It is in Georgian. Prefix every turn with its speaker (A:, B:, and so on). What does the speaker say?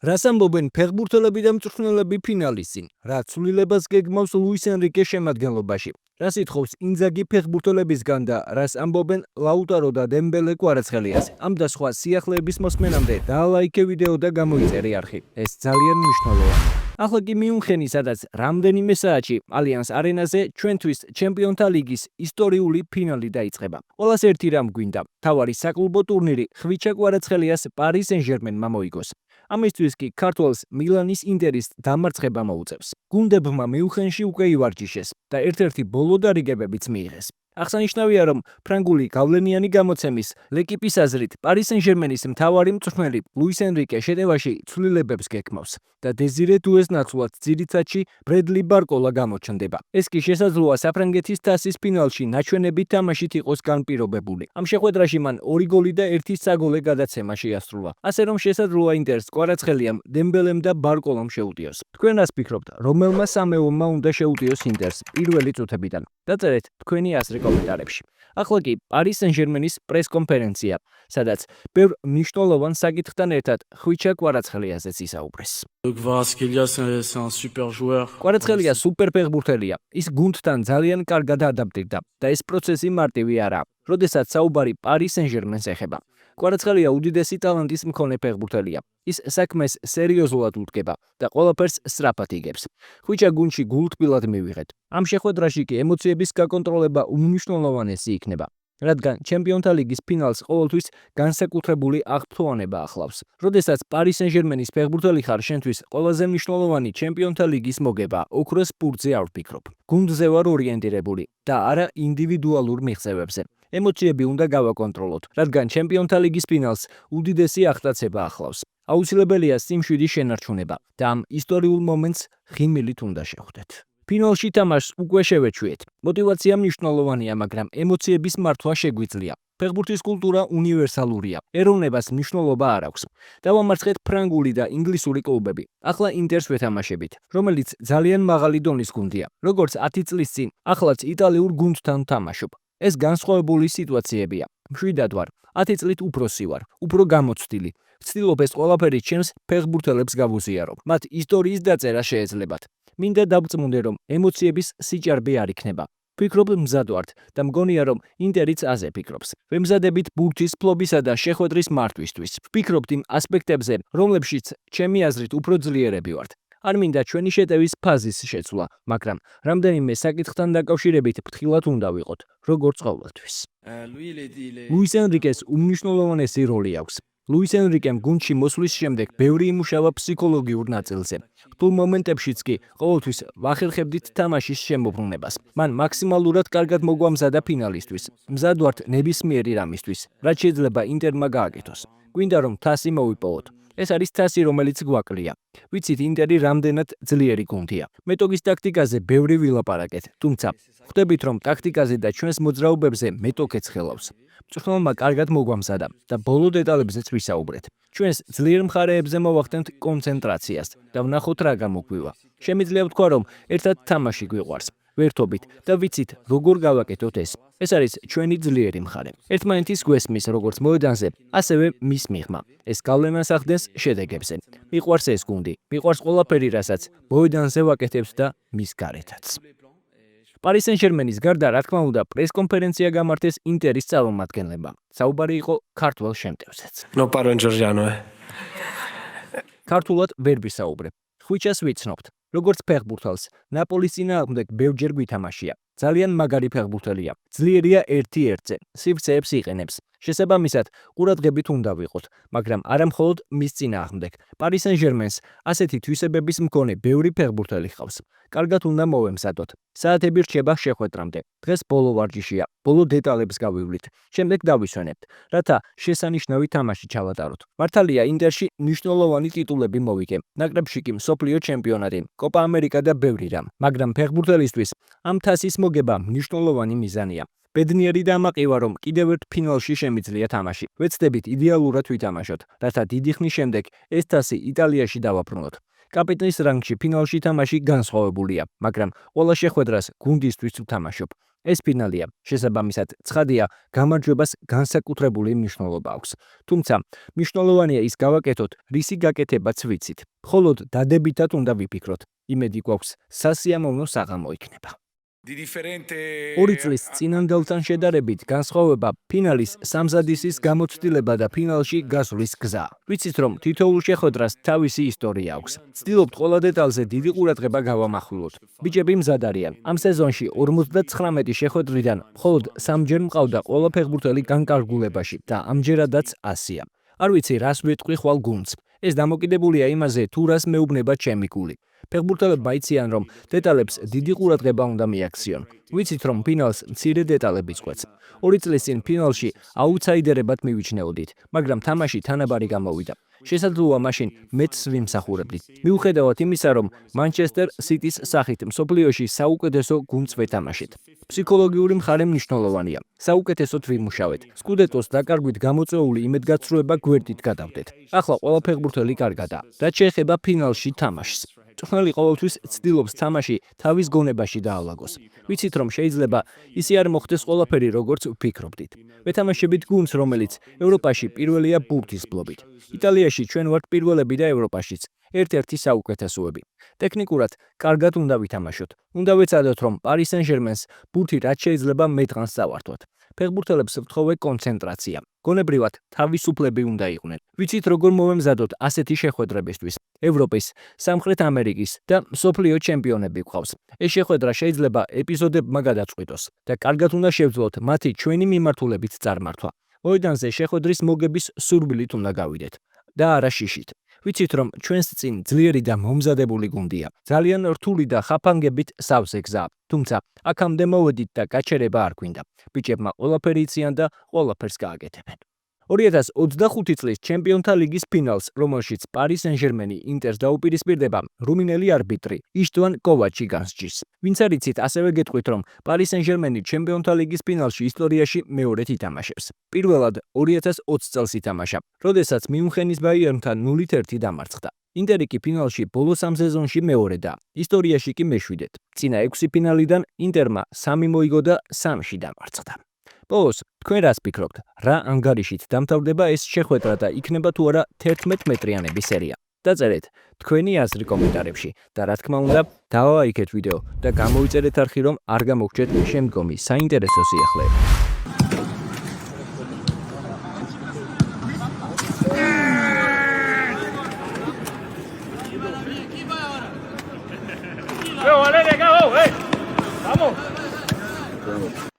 A: რას ამბობენ ფეხბურთელები და მწვრთნელები ფინალის წინ? რა ცვლილებას გეგმავს ლუის ენრიკეს შემადგენლობაში? რას ითხოვს ინზაგი ფეხბურთელებისგან და რას ამბობენ ლაუტარო და დემბელე კვარაცხელიაზე? ამ და სხვა სიახლეების მოსმენამდე დაალაიქე ვიდეო და გამოიწერე არხი. ეს ძალიან მნიშვნელოვანია. ახლა კი მიუნხენი, სადაც რამდენიმე საათში ალიანს არენაზე ჩვენთვის ჩემპიონთა ლიგის ისტორიული ფინალი დაიწყება. ყველას ერთი რამ გვინდა, მთავარი საკლუბო ტურნირი ხვიჩა კვარაცხელიას პარი სენ-ჟერმენმა მოიგოს. ამისთვის კი ქართველს მილანის ინტერის დამარცხება მოუწევს. გუნდებმა მიუნხენში უკვე ივარჯიშეს და ერთ-ერთი ბოლო დარიგებებიც მიიღეს. აღსანიშნავია, რომ ფრანგული გავლენიანი გამოცემის ლეკიპის აზრით პარი სენ-ჟერმენის მთავარი მწვრთნელი ლუის ენრიკე შეტევაში ცვლილებებს გეგმავს და დეზირე დუეს ნაცვლად ძირითადში ბრედლი ბარკოლა გამოჩნდება. ეს კი შესაძლოა საფრანგეთის თასის ფინალში ნაჩვენებით თამაშით იყოს განპირობებული. ამ შეხვედრაში მან 2 გოლი და 1 საგოლე გადაცემა შეასრულა. ასე რომ შესაძლოა ინტერს კვარაცხელიამ, დემბელემ და ბარკოლამ შეუტიოს. თქვენ რას ფიქრობთ, რომელმა სამეულმა უნდა შეუტიოს ინტერს პირველი წუთებიდან? დაწერეთ თქვენი აზრი კომენტარებში. ახლა კი პარი სენ-ჟერმენის პრეს-კონფერენცია, სადაც ბევრ მნიშვნელოვან საკითხთან ერთად ხვიჩა კვარაცხელიაზეც ისაუბრეს. კვარაცხელია სუპერ ფეხბურთელია. ის გუნდთან ძალიან კარგად ადაპტირდა და ეს პროცესი მარტივი არაა, როდესაც საუბარი პარი სენ-ჟერმენს ეხება. კვარაცხელია უდიდესი ტალანტის მქონე ფეხბურთელია. ის საქმეს სერიოზულად უდგება და ყველაფერს სწრაფად იგებს. ხვიჩა გუნდში გულთბილად მივიღეთ. ამ შეხვედრაში კი ემოციების გაკონტროლება უმნიშვნელოვანესი იქნება, რადგან ჩემპიონთა ლიგის ფინალს ყოველთვის განსაკუთრებული აღფრთოვანება ახლავს. როდესაც პარი სენ-ჟერმენის ფეხბურთელი ხარ, შენთვის ყველაზე მნიშვნელოვანი ჩემპიონთა ლიგის მოგება, ოქროს ბურთზე არ ვფიქრობ. გუნდზე ვარ ორიენტირებული და არა ინდივიდუალურ მიღწევებზე. ემოციები უნდა გავაკონტროლოთ, რადგან ჩემპიონთა ლიგის ფინალს უდიდესი აღტაცება ახლავს. აუცილებელია სიმშვიდის შენარჩუნება და ამ ისტორიულ მომენტს ღიმილით უნდა შევხვდეთ. ფინალში თამაშს უკვე შევეჩვიეთ. მოტივაცია მნიშვნელოვანია, მაგრამ ემოციების მართვა შეგვიძლია. ფეხბურთის კულტურა უნივერსალურია. ეროვნებას მნიშვნელობა არ აქვს. დავამარცხეთ ფრანგული და ინგლისური კლუბები. ახლა ინტერს ვეთამაშებით, რომელიც ძალიან მაღალი დონის გუნდია. როგორც 10 წლის წინ, ახლაც იტალიურ გუნდთან ვთამაშობ. ეს განსხვავებული სიტუაციებია. მშვიდად ვარ, 10 წლით უფროსი ვარ, უფრო გამოცდილი. ვცდილობ ეს ყველაფერი ჩემს ფეხბურთელებს გავუზიარო. მათ ისტორიის დაწერა შეეძლებათ. მინდა დავწმუნდე, რომ ემოციების სიჭარბე არ იქნება. ვფიქრობ მზად ვართ და მგონია, რომ ინტერიც აზე ფიქრობს. ვემზადებით ბურთის ფლობისა და შეხვედრის მართვისთვის. ვფიქრობთ იმ ასპექტებზე, რომლებშიც ჩემი აზრით უფრო ძლიერები ვართ. არ მინდა ჩვენი შეტევის ფაზის შეცვლა, მაგრამ რამდენიმე საკითხთან დაკავშირებით ფრთხილად უნდა ვიყოთ, როგორც ყოველთვის. ლუის ენრიკეს უმნიშვნელოვანესი როლი აქვს. ლუის ენრიკემ გუნდში მოსვლის შემდეგ ბევრი იმუშავა ფსიქოლოგიურ ნაწილზე. რთულ მომენტებშიც კი ყოველთვის ვახერხებდით თამაშის შემოbrunებას. მან მაქსიმალურად კარგად მოგვამზადა ფინალისთვის. მზად ვართ ნებისმიერი რამისთვის, რაც შეიძლება ინტერმა გააკეთოს. გვინდა რომ თასი მოვიპოვოთ. ეს არის თასი, რომელიც გვაკლია. ვიცით, ინტერი რამდენად ძლიერი გუნდია. მეტოგის ტაქტიკაზე ბევრი ვილაპარაკეთ, თუმცა ხვდებით, რომ ტაქტიკაზე და ჩვენს მოძრაობებზე მეტოქეც ხელავს. მწვრთნელმა კარგად მოგვამზადა და ბოლო დეტალებზეც ვისაუბრეთ. ჩვენს ძლიერ მხარეებზე მოვახდენთ კონცენტრაციას და ვნახოთ რა გამოგვივა. შემიძლია ვთქვა, რომ ერთად თამაში გვიყვარს. ვერთობით და ვიცით, როგორ გავაკეთოთ ეს. ეს არის ჩვენი ძლიერი მხარე. ერთმანეთის გვესმის როგორც მოედანზე, ასევე მის მიღმა. ეს გავლენას ახდენს შედეგებზე. მიყვარს ეს გუნდი, მიყვარს ყველაფერი, რასაც მოედანზე ვაკეთებთ და მის გარეთაც. პარი სენ-ჟერმენის გარდა, რა თქმა უნდა, პრეს-კონფერენცია გამართეს ინტერის წარმომადგენლებმა. საუბარი იყო ქართველ შემტევზეც. ქართულად ვერ ვისაუბრებ. ხვიჩას ვიცნობთ. როგორც ფეხბურთელს, ნაპოლის წინააღმდეგ ბევრჯერ გვითამაშია. ძალიან მაგარი ფეხბურთელია. ძლიერია 1-1-ზე. სივრცეებს იყენებს. შესაბამისად, ყურადღებით უნდა ვიყოთ, მაგრამ არა მხოლოდ მის წინააღმდეგ. პარი სენ-ჟერმენს ასეთი თვისებების მქონე ბევრი ფეხბურთელი ჰყავს. კარგად უნდა მოვემზადოთ. საათები რჩება შეხვედრამდე. დღეს ბოლო ვარჯიშია. ბოლო დეტალებს გავივლით. შემდეგ დავისვენებთ, რათა შესანიშნავი თამაში ჩავატაროთ. მართალია, ინტერში მნიშვნელოვანი ტიტულები მოვიგე. ნაკრებში კი მსოფლიო ჩემპიონატი, კოპა ამერიკა და ბევრი რამ. მაგრამ ფეხბურთელისთვის ამ თასის მოგება მნიშვნელოვანი მიზანია. ბედნიერი დამაყივა, რომ კიდევ ერთ ფინალში შემიძლია თამაში. ვეცდებით იდეალურად ვითამაშოთ, რათა დიდი ხნის შემდეგ ეს თასი იტალიაში დავაბრუნოთ. კაპიტნის რანგში ფინალში თამაში განსხვავებულია, მაგრამ ყველა შეხვედრას გუნდისთვის ვთამაშობ. ეს ფინალია. შესაბამისად, ცხადია, გამარჯვებას განსაკუთრებული მნიშვნელობა აქვს. თუმცა, მნიშვნელოვანია ის გავაკეთოთ, რისი გაკეთებაც ვიცით. მხოლოდ დადებითად უნდა ვიფიქროთ. იმედი გვაქვს, სასიამოვნო საღამო იქნება. ორი წლის წინანდელთან შედარებით განსხვავება ფინალის სამზადისის გამოცდილება და ფინალში გასვლის გზა. ვიცით, რომ თითოეულ შეხვედრას თავისი ისტორია აქვს. ვცდილობთ ყველა დეტალზე დიდი ყურადღება გავამახვილოთ. ბიჭები მზად არიან. ამ სეზონში 59 შეხვედრიდან მხოლოდ 3-ჯერ მყავდა ყველა ფეხბურთელი განკარგულებაში და ამჯერადაც 100-ია. არ ვიცი, რას ვეთქვი ხვალ გუნდს. ეს დამოკიდებულია იმაზე, თუ რას მეუბნება ჩემი გული. ფეხბურთელებმა იციან, რომ დეტალებს დიდი ყურადღება უნდა მიაქციონ. ვიცით, რომ ფინალს მცირე დეტალები წყვეტს. 2 წლის წინ ფინალში აუთსაიდერებად მივიჩნეოდით, მაგრამ თამაში თანაბარი გამოვიდა. შესაძლოა მაშინ მეც ვიმსახურებდით. მიუხედავად იმისა, რომ მანჩესტერ სიტის სახით მსოფლიოში საუკეთესო გუნდს ვეთამაშეთ. ფსიქოლოგიური მხარე მნიშვნელოვანია. საუკეთესოდ ვიმუშავეთ. სკუდეტოს დაკარგვით გამოწვეული იმედგაცრუება გვერდით გადავდეთ. ახლა ყველა ფეხბურთელი კარგადაა. რაც შეეხება ფინალში თამაშს. მწვრთნელი ყოველთვის ცდილობს თამაში თავის გონებაში დაალაგოს. ვიცით, რომ შეიძლება ისე არ მოხდეს ყველაფერი, როგორც ვფიქრობდით. ვეთამაშებით გუნდს, რომელიც ევროპაში პირველია ბურთის ბლობით. იტალიაში ჩვენ ვართ პირველები და ევროპაშიც. ერთ-ერთი საუკეთესოები. ტექნიკურად კარგად უნდა ვითამაშოთ. უნდა ვეცადოთ, რომ პარი სენ-ჟერმენს ბურთი რაც შეიძლება მეტღანს წავართვათ. ფეხბურთელებს ვთხოვე კონცენტრაცია. გონებრივად თავისუფლები უნდა იყვნენ. ვიცით, როგორ მოვემზადოთ ასეთი შეხვედრებისთვის. ევროპის, სამხრეთ ამერიკის და მსოფლიო ჩემპიონები გვყავს. ეს შეხვედრა შეიძლება ეპიზოდებმა გადაწყვიტოს და კარგად უნდა შევძლოთ მათი ჩვენი მიმართულებით წარმართვა. მოედანზე შეხვედრის მოგების სურვილით უნდა გავიდეთ და არა შიშით. ვიცით, რომ ჩვენს წინ ძლიერი და მომზადებული გუნდია. ძალიან რთული და ხაფანგებით სავსე გზა. თუმცა, აქამდე მოვედით და გაჩერება არ გვინდა. ბიჭებმა ყველაფერი იციან და ყველაფერს გააკეთებენ. 2025 წლის ჩემპიონთა ლიგის ფინალს, რომელშიც პარი სენ-ჟერმენი ინტერს დაუპირისპირდება, რუმინელი არბიტრი იშტვან კოვაჩი განსჯის. ვინც არ იცით, ასევე გეტყვით, რომ პარი სენ-ჟერმენი ჩემპიონთა ლიგის ფინალში ისტორიაში მეორედ ითამაშებს. პირველად 2020 წელს ითამაშა, როდესაც მიუნხენის ბაიერნთან 0-1 დამარცხდა. ინტერი კი ფინალში ბოლო 3 სეზონში მეორედაა, ისტორიაში კი მეშვიდეთ. წინა 6 ფინალიდან ინტერმა 3 მოიგო და 3-ში დამარცხდა. ბოლოს, თქვენ რას ფიქრობთ? რა ანგარიშით დამთავრდება ეს შეხვედრა და იქნება თუ არა 11 მეტრიანები სერია? დაწერეთ თქვენი აზრი კომენტარებში და რა თქმა უნდა, დავაიქეთ ვიდეო და გამოიწერეთ არხი, რომ არ გამოგჩეთ შემდგომი საინტერესო სიახლეები.
B: Vale, venga, vamos.